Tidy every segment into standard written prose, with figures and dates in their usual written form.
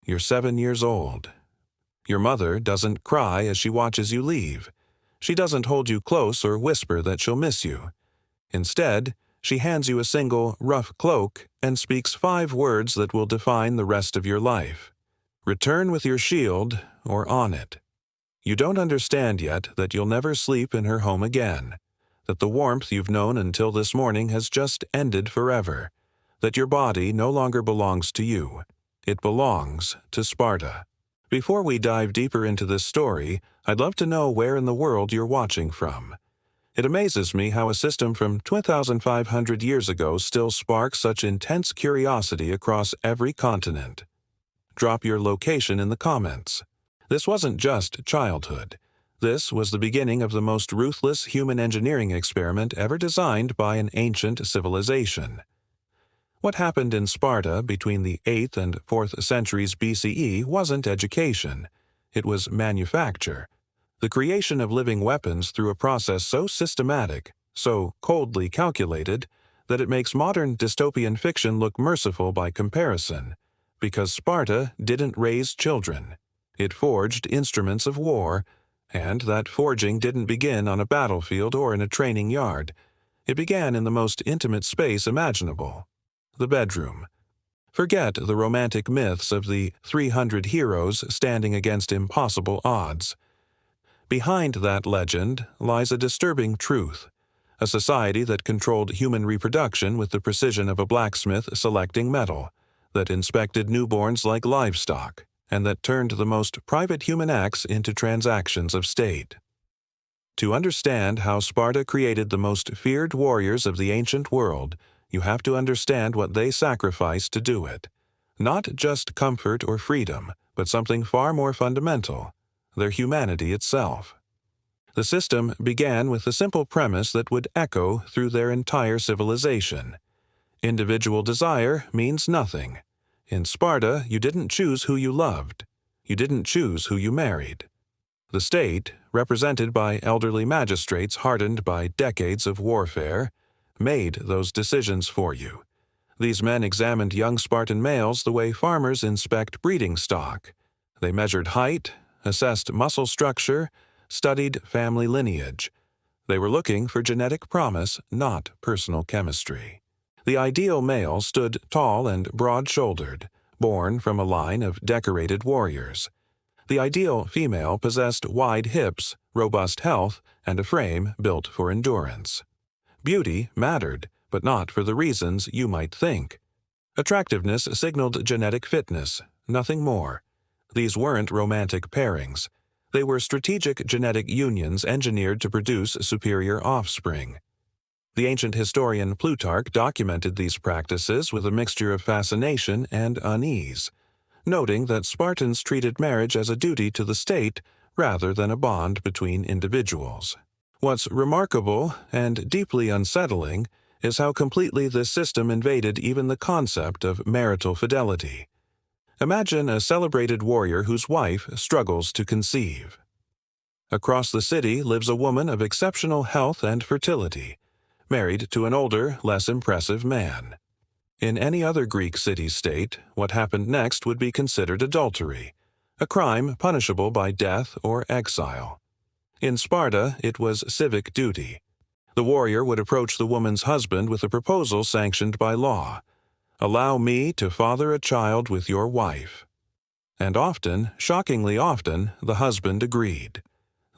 You're 7 years old. Your mother doesn't cry as she watches you leave. She doesn't hold you close or whisper that she'll miss you. Instead, she hands you a single, rough cloak and speaks 5 words that will define the rest of your life. Return with your shield, or on it. You don't understand yet that you'll never sleep in her home again, that the warmth you've known until this morning has just ended forever, that your body no longer belongs to you. It belongs to Sparta. Before we dive deeper into this story, I'd love to know where in the world you're watching from. It amazes me how a system from 2,500 years ago still sparks such intense curiosity across every continent. Drop your location in the comments. This wasn't just childhood. This was the beginning of the most ruthless human engineering experiment ever designed by an ancient civilization. What happened in Sparta between the 8th and 4th centuries BCE wasn't education. It was manufacture. The creation of living weapons through a process so systematic, so coldly calculated, that it makes modern dystopian fiction look merciful by comparison. Because Sparta didn't raise children. It forged instruments of war, and that forging didn't begin on a battlefield or in a training yard. It began in the most intimate space imaginable, the bedroom. Forget the romantic myths of the 300 heroes standing against impossible odds. Behind that legend lies a disturbing truth, a society that controlled human reproduction with the precision of a blacksmith selecting metal, that inspected newborns like livestock, and that turned the most private human acts into transactions of state. To understand how Sparta created the most feared warriors of the ancient world, you have to understand what they sacrificed to do it. Not just comfort or freedom, but something far more fundamental, their humanity itself. The system began with a simple premise that would echo through their entire civilization. Individual desire means nothing. In Sparta, you didn't choose who you loved. You didn't choose who you married. The state, represented by elderly magistrates hardened by decades of warfare, made those decisions for you. These men examined young Spartan males the way farmers inspect breeding stock. They measured height, assessed muscle structure, studied family lineage. They were looking for genetic promise, not personal chemistry. The ideal male stood tall and broad-shouldered, born from a line of decorated warriors. The ideal female possessed wide hips, robust health, and a frame built for endurance. Beauty mattered, but not for the reasons you might think. Attractiveness signaled genetic fitness, nothing more. These weren't romantic pairings. They were strategic genetic unions engineered to produce superior offspring. The ancient historian Plutarch documented these practices with a mixture of fascination and unease, noting that Spartans treated marriage as a duty to the state rather than a bond between individuals. What's remarkable and deeply unsettling is how completely this system invaded even the concept of marital fidelity. Imagine a celebrated warrior whose wife struggles to conceive. Across the city lives a woman of exceptional health and fertility, married to an older, less impressive man. In any other Greek city-state, what happened next would be considered adultery, a crime punishable by death or exile. In Sparta, it was civic duty. The warrior would approach the woman's husband with a proposal sanctioned by law. "Allow me to father a child with your wife." And often, shockingly often, the husband agreed.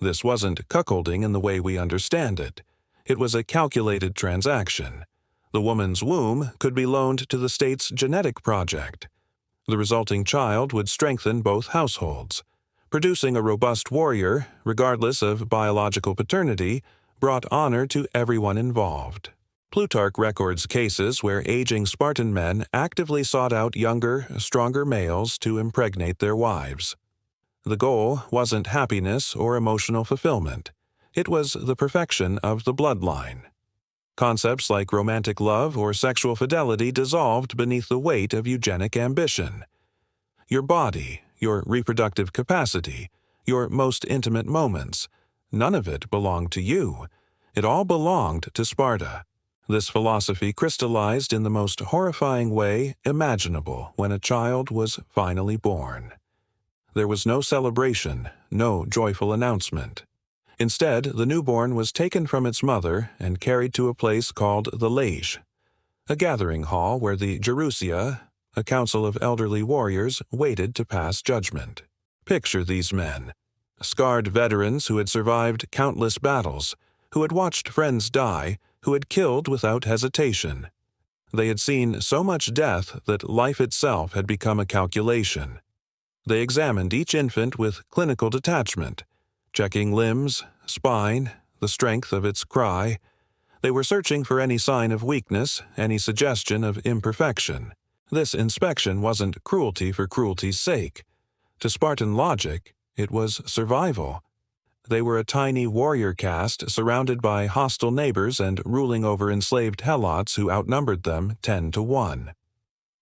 This wasn't cuckolding in the way we understand it. It was a calculated transaction. The woman's womb could be loaned to the state's genetic project. The resulting child would strengthen both households. Producing a robust warrior, regardless of biological paternity, brought honor to everyone involved. Plutarch records cases where aging Spartan men actively sought out younger, stronger males to impregnate their wives. The goal wasn't happiness or emotional fulfillment. It was the perfection of the bloodline. Concepts like romantic love or sexual fidelity dissolved beneath the weight of eugenic ambition. Your body, your reproductive capacity, your most intimate moments, none of it belonged to you. It all belonged to Sparta. This philosophy crystallized in the most horrifying way imaginable when a child was finally born. There was no celebration, no joyful announcement. Instead, the newborn was taken from its mother and carried to a place called the Laish, a gathering hall where the Gerousia, a council of elderly warriors, waited to pass judgment. Picture these men, scarred veterans who had survived countless battles, who had watched friends die, who had killed without hesitation. They had seen so much death that life itself had become a calculation. They examined each infant with clinical detachment, checking limbs, spine, the strength of its cry. They were searching for any sign of weakness, any suggestion of imperfection. This inspection wasn't cruelty for cruelty's sake. To Spartan logic, it was survival. They were a tiny warrior caste surrounded by hostile neighbors and ruling over enslaved helots who outnumbered them 10-1.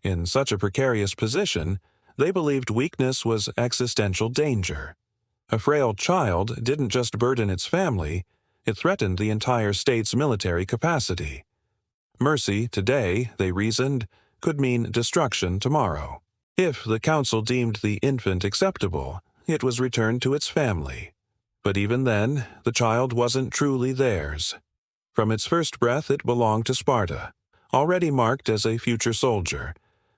In such a precarious position, they believed weakness was existential danger. A frail child didn't just burden its family, it threatened the entire state's military capacity. Mercy today, they reasoned, could mean destruction tomorrow. If the council deemed the infant acceptable, it was returned to its family. But even then, the child wasn't truly theirs. From its first breath it belonged to Sparta, already marked as a future soldier.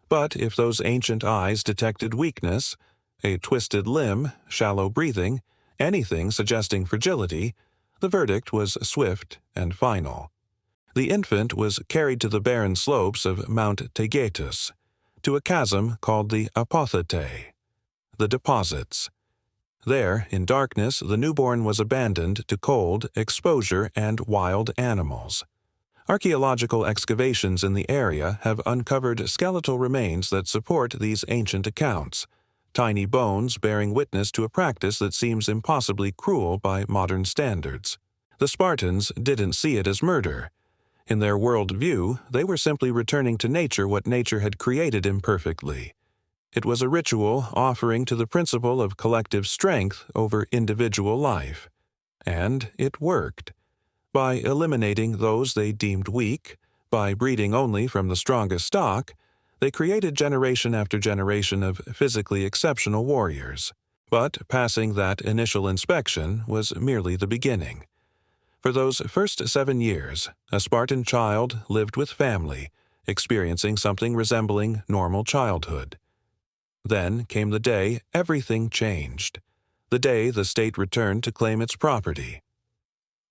But if those ancient eyes detected weakness, a twisted limb, shallow breathing, anything suggesting fragility, the verdict was swift and final. The infant was carried to the barren slopes of Mount Taygetus, to a chasm called the Apothetae, the deposits. There, in darkness, the newborn was abandoned to cold, exposure, and wild animals. Archaeological excavations in the area have uncovered skeletal remains that support these ancient accounts, tiny bones bearing witness to a practice that seems impossibly cruel by modern standards. The Spartans didn't see it as murder. In their world view, they were simply returning to nature what nature had created imperfectly. It was a ritual offering to the principle of collective strength over individual life. And it worked. By eliminating those they deemed weak, by breeding only from the strongest stock, they created generation after generation of physically exceptional warriors. But passing that initial inspection was merely the beginning. For those first 7 years, a Spartan child lived with family, experiencing something resembling normal childhood. Then came the day everything changed, the day the state returned to claim its property.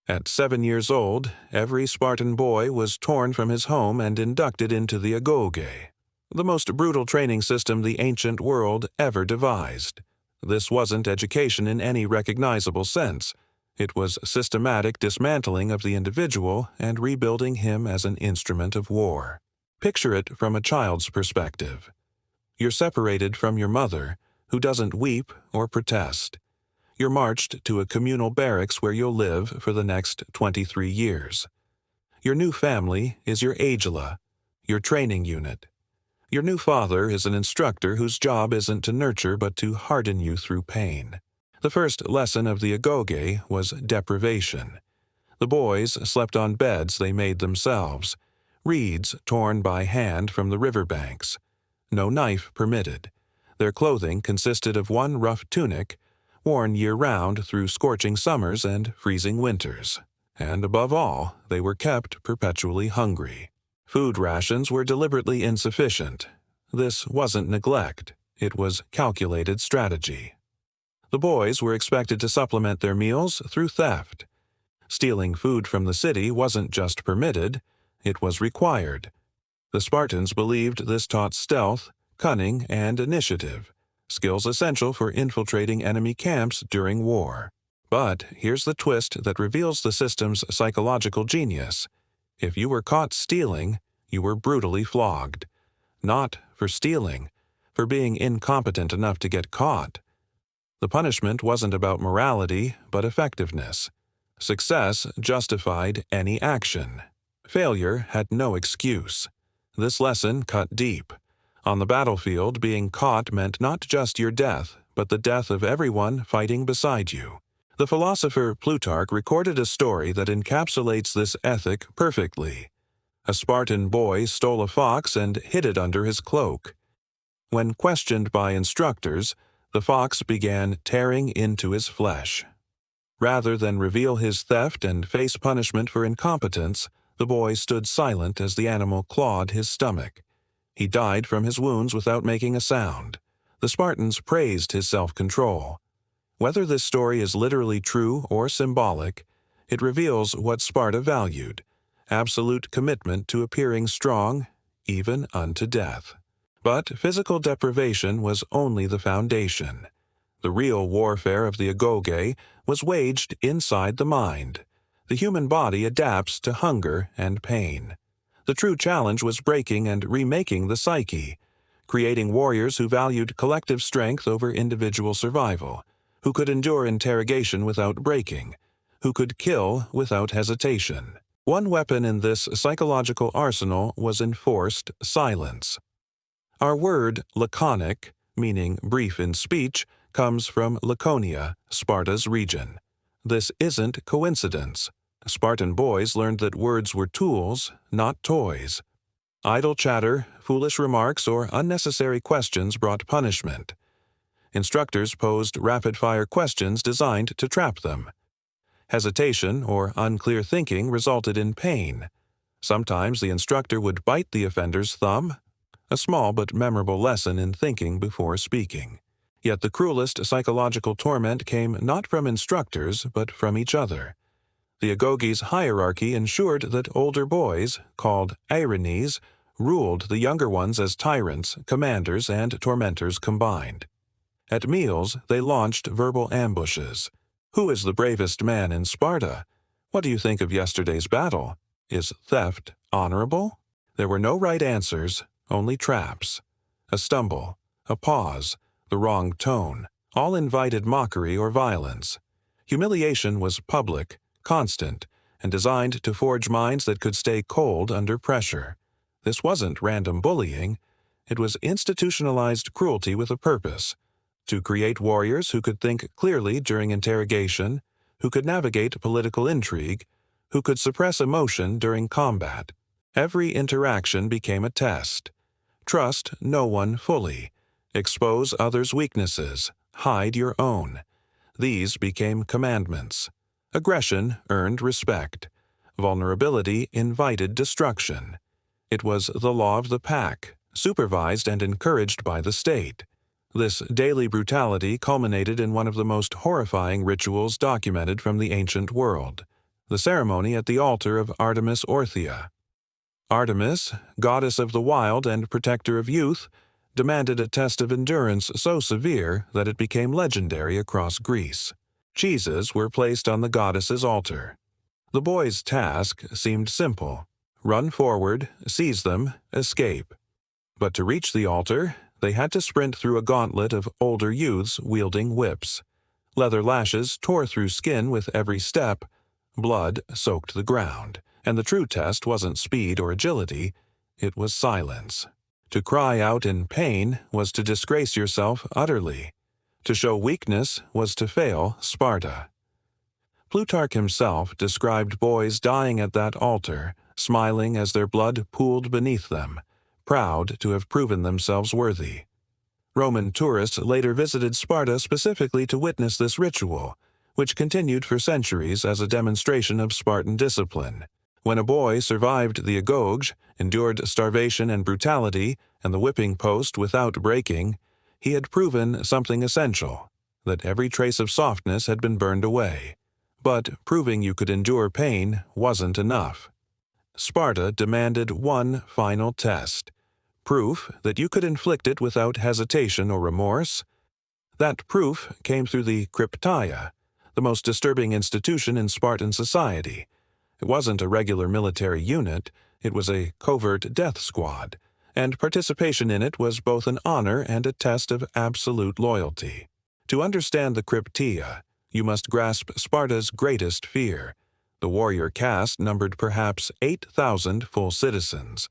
At 7 years old, every Spartan boy was torn from his home and inducted into the agoge, the most brutal training system the ancient world ever devised. This wasn't education in any recognizable sense. It was systematic dismantling of the individual and rebuilding him as an instrument of war. Picture it from a child's perspective. You're separated from your mother, who doesn't weep or protest. You're marched to a communal barracks where you'll live for the next 23 years. Your new family is your agila, your training unit. Your new father is an instructor whose job isn't to nurture but to harden you through pain. The first lesson of the agoge was deprivation. The boys slept on beds they made themselves, reeds torn by hand from the riverbanks. No knife permitted. Their clothing consisted of one rough tunic, worn year-round through scorching summers and freezing winters. And above all, they were kept perpetually hungry. Food rations were deliberately insufficient. This wasn't neglect, it was calculated strategy. The boys were expected to supplement their meals through theft. Stealing food from the city wasn't just permitted, it was required. The Spartans believed this taught stealth, cunning, and initiative, skills essential for infiltrating enemy camps during war. But here's the twist that reveals the system's psychological genius. If you were caught stealing, you were brutally flogged. Not for stealing, for being incompetent enough to get caught. The punishment wasn't about morality, but effectiveness. Success justified any action. Failure had no excuse. This lesson cut deep. On the battlefield, being caught meant not just your death, but the death of everyone fighting beside you. The philosopher Plutarch recorded a story that encapsulates this ethic perfectly. A Spartan boy stole a fox and hid it under his cloak. When questioned by instructors, the fox began tearing into his flesh. Rather than reveal his theft and face punishment for incompetence, the boy stood silent as the animal clawed his stomach. He died from his wounds without making a sound. The Spartans praised his self-control. Whether this story is literally true or symbolic, it reveals what Sparta valued: absolute commitment to appearing strong, even unto death. But physical deprivation was only the foundation. The real warfare of the agoge was waged inside the mind. The human body adapts to hunger and pain. The true challenge was breaking and remaking the psyche, creating warriors who valued collective strength over individual survival, who could endure interrogation without breaking, who could kill without hesitation. One weapon in this psychological arsenal was enforced silence. Our word laconic, meaning brief in speech, comes from Laconia, Sparta's region. This isn't coincidence. Spartan boys learned that words were tools, not toys. Idle chatter, foolish remarks, or unnecessary questions brought punishment. Instructors posed rapid-fire questions designed to trap them. Hesitation or unclear thinking resulted in pain. Sometimes the instructor would bite the offender's thumb, a small but memorable lesson in thinking before speaking. Yet the cruelest psychological torment came not from instructors, but from each other. The agoge's hierarchy ensured that older boys, called airenes, ruled the younger ones as tyrants, commanders, and tormentors combined. At meals, they launched verbal ambushes. Who is the bravest man in Sparta? What do you think of yesterday's battle? Is theft honorable? There were no right answers, only traps. A stumble, a pause, the wrong tone, all invited mockery or violence. Humiliation was public, constant, and designed to forge minds that could stay cold under pressure. This wasn't random bullying. It was institutionalized cruelty with a purpose: to create warriors who could think clearly during interrogation, who could navigate political intrigue, who could suppress emotion during combat. Every interaction became a test. Trust no one fully. Expose others' weaknesses. Hide your own. These became commandments. Aggression earned respect. Vulnerability invited destruction. It was the law of the pack, supervised and encouraged by the state. This daily brutality culminated in one of the most horrifying rituals documented from the ancient world: the ceremony at the altar of Artemis Orthia. Artemis, goddess of the wild and protector of youth, demanded a test of endurance so severe that it became legendary across Greece. Cheeses were placed on the goddess's altar. The boys' task seemed simple: run forward, seize them, escape. But to reach the altar, they had to sprint through a gauntlet of older youths wielding whips. Leather lashes tore through skin with every step. Blood soaked the ground. And the true test wasn't speed or agility, it was silence. To cry out in pain was to disgrace yourself utterly. To show weakness was to fail Sparta. Plutarch himself described boys dying at that altar, smiling as their blood pooled beneath them, proud to have proven themselves worthy. Roman tourists later visited Sparta specifically to witness this ritual, which continued for centuries as a demonstration of Spartan discipline. When a boy survived the agoge, endured starvation and brutality, and the whipping post without breaking, he had proven something essential: that every trace of softness had been burned away. But proving you could endure pain wasn't enough. Sparta demanded one final test: proof that you could inflict it without hesitation or remorse. That proof came through the cryptaia, the most disturbing institution in Spartan society. It wasn't a regular military unit, it was a covert death squad, and participation in it was both an honor and a test of absolute loyalty. To understand the cryptaia, you must grasp Sparta's greatest fear. The warrior caste numbered perhaps 8,000 full citizens.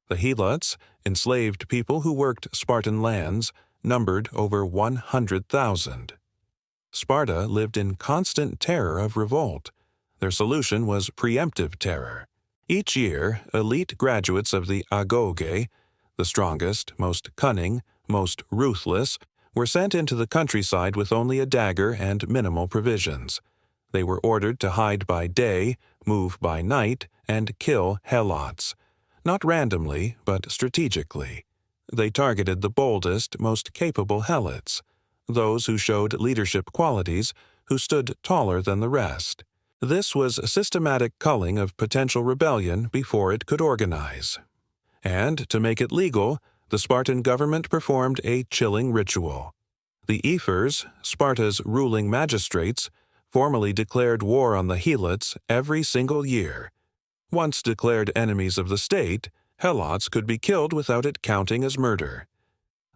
The helots, enslaved people who worked Spartan lands, numbered over 100,000. Sparta lived in constant terror of revolt. Their solution was preemptive terror. Each year, elite graduates of the agoge, the strongest, most cunning, most ruthless, were sent into the countryside with only a dagger and minimal provisions. They were ordered to hide by day, move by night, and kill helots, not randomly, but strategically. They targeted the boldest, most capable helots, those who showed leadership qualities, who stood taller than the rest. This was systematic culling of potential rebellion before it could organize. And, to make it legal, the Spartan government performed a chilling ritual. The ephors, Sparta's ruling magistrates, formally declared war on the helots every single year. Once declared enemies of the state, helots could be killed without it counting as murder.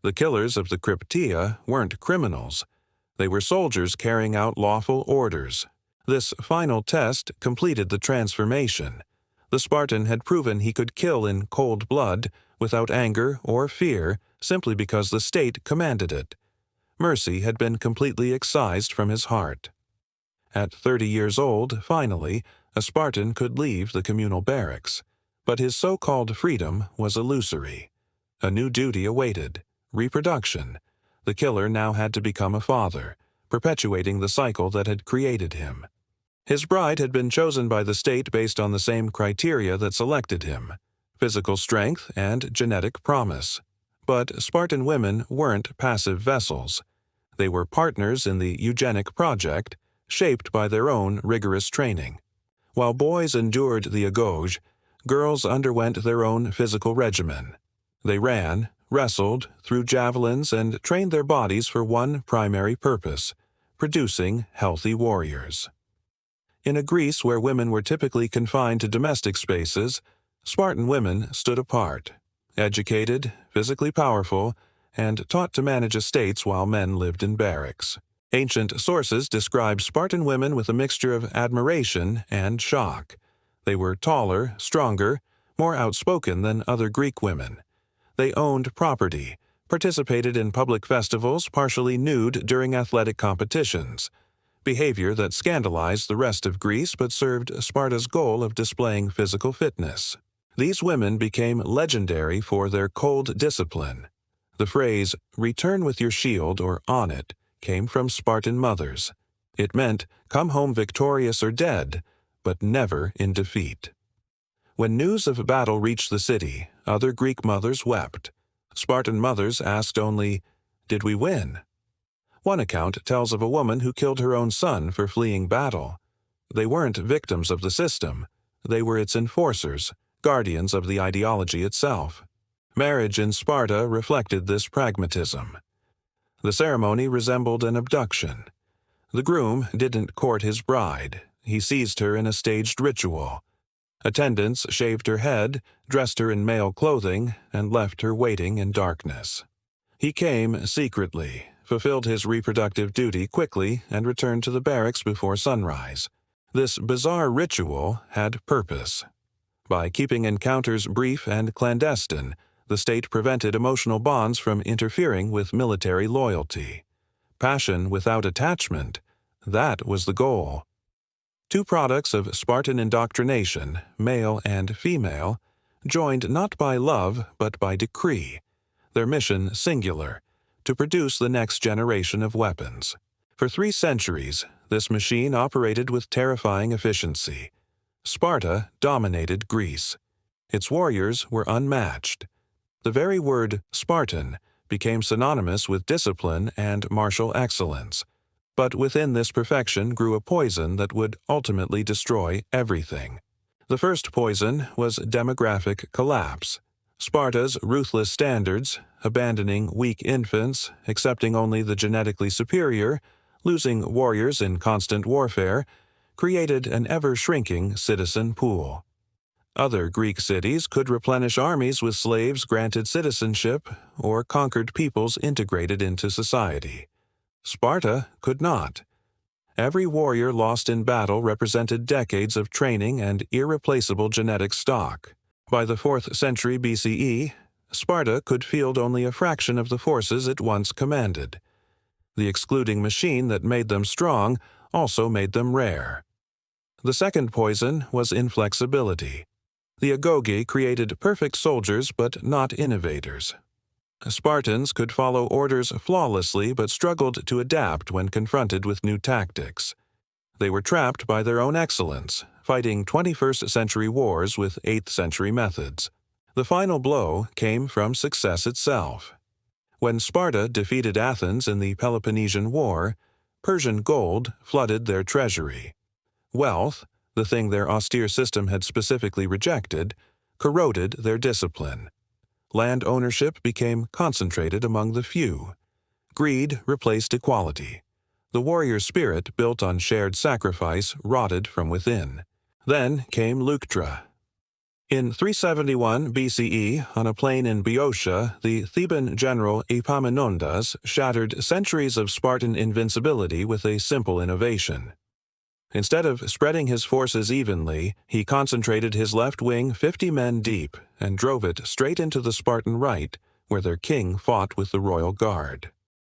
The killers of the Cryptia weren't criminals. They were soldiers carrying out lawful orders. This final test completed the transformation. The Spartan had proven he could kill in cold blood, without anger or fear, simply because the state commanded it. Mercy had been completely excised from his heart. At 30 years old, finally, a Spartan could leave the communal barracks. But his so-called freedom was illusory. A new duty awaited: reproduction. The killer now had to become a father, perpetuating the cycle that had created him. His bride had been chosen by the state based on the same criteria that selected him: physical strength and genetic promise. But Spartan women weren't passive vessels. They were partners in the eugenic project, shaped by their own rigorous training. While boys endured the agoge, girls underwent their own physical regimen. They ran, wrestled, threw javelins, and trained their bodies for one primary purpose: producing healthy warriors. In a Greece where women were typically confined to domestic spaces, Spartan women stood apart, educated, physically powerful, and taught to manage estates while men lived in barracks. Ancient sources describe Spartan women with a mixture of admiration and shock. They were taller, stronger, more outspoken than other Greek women. They owned property, participated in public festivals partially nude during athletic competitions, behavior that scandalized the rest of Greece but served Sparta's goal of displaying physical fitness. These women became legendary for their cold discipline. The phrase, "return with your shield" or "on it," came from Spartan mothers. It meant, come home victorious or dead, but never in defeat. When news of a battle reached the city, other Greek mothers wept. Spartan mothers asked only, "Did we win?" One account tells of a woman who killed her own son for fleeing battle. They weren't victims of the system. They were its enforcers, guardians of the ideology itself. Marriage in Sparta reflected this pragmatism. The ceremony resembled an abduction. The groom didn't court his bride. He seized her in a staged ritual. Attendants shaved her head, dressed her in male clothing, and left her waiting in darkness. He came secretly, fulfilled his reproductive duty quickly, and returned to the barracks before sunrise. This bizarre ritual had purpose. By keeping encounters brief and clandestine, the state prevented emotional bonds from interfering with military loyalty. Passion without attachment, that was the goal. Two products of Spartan indoctrination, male and female, joined not by love but by decree, their mission singular: to produce the next generation of weapons. For 3 centuries, this machine operated with terrifying efficiency. Sparta dominated Greece. Its warriors were unmatched. The very word Spartan became synonymous with discipline and martial excellence. But within this perfection grew a poison that would ultimately destroy everything. The first poison was demographic collapse. Sparta's ruthless standards, abandoning weak infants, accepting only the genetically superior, losing warriors in constant warfare, created an ever-shrinking citizen pool. Other Greek cities could replenish armies with slaves granted citizenship or conquered peoples integrated into society. Sparta could not. Every warrior lost in battle represented decades of training and irreplaceable genetic stock. By the 4th century BCE, Sparta could field only a fraction of the forces it once commanded. The excluding machine that made them strong also made them rare. The second poison was inflexibility. The agoge created perfect soldiers but not innovators. Spartans could follow orders flawlessly but struggled to adapt when confronted with new tactics. They were trapped by their own excellence, fighting 21st century wars with 8th century methods. The final blow came from success itself. When Sparta defeated Athens in the Peloponnesian War, Persian gold flooded their treasury. Wealth, the thing their austere system had specifically rejected, corroded their discipline. Land ownership became concentrated among the few. Greed replaced equality. The warrior spirit built on shared sacrifice rotted from within. Then came Leuctra. In 371 BCE, on a plain in Boeotia, the Theban general Epaminondas shattered centuries of Spartan invincibility with a simple innovation. Instead of spreading his forces evenly, he concentrated his left wing 50 men deep and drove it straight into the Spartan right, where their king fought with the royal guard.